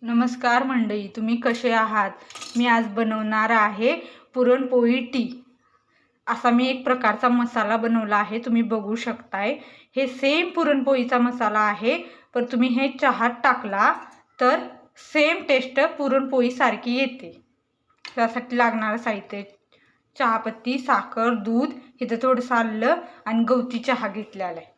नमस्कार मंडळी, तुम्ही कसे आहात? मी आज बनवणार आहे पुरणपोळी टी। असा मी एक प्रकारचा मसाला बनवला आहे, तुम्ही बघू शकताय। हे सेम पुरणपोळीचा मसाला आहे, पण तुम्ही हे चहात टाकला तर सेम टेस्ट पुरणपोळी सारखी येते। त्यासाठी लागणारे साहित्य: चहापत्ती, साखर, दूध, इथं थोडंसं आलं आणि गवती चहा घेतलेला आहे।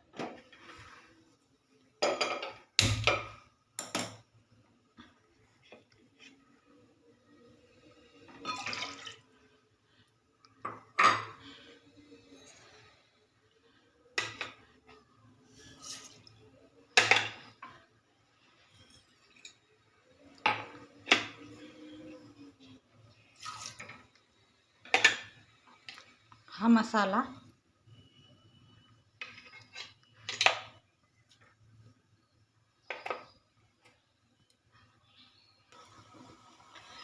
हा मसाला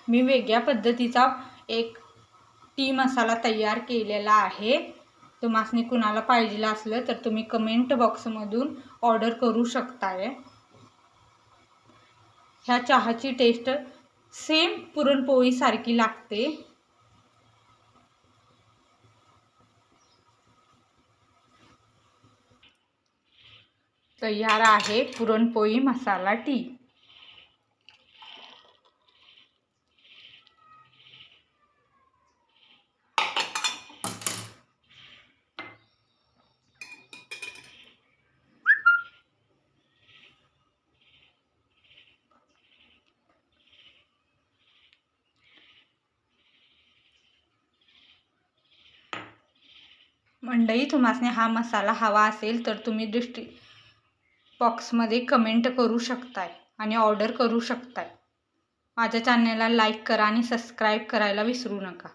मी वेगळ्या पद्धतीचा एक टी मसाला तयार केलेला आहे। तुम्हाला कुणाला पाहिजे असलं तर तुम्ही कमेंट बॉक्समधून ऑर्डर करू शकताय। ह्या चहाची टेस्ट सेम पुरणपोळी सारखी लागते। तयार आहे पुरणपोळी मसाला टी। मंडळी, तुम्हाला हा मसाला हवा असेल तर तुम्ही बॉक्समध्ये कमेंट करू शकताय आणि ऑर्डर करू शकताय। माझ्या चॅनलला लाईक करा आणि सबस्क्राईब करायला विसरू नका।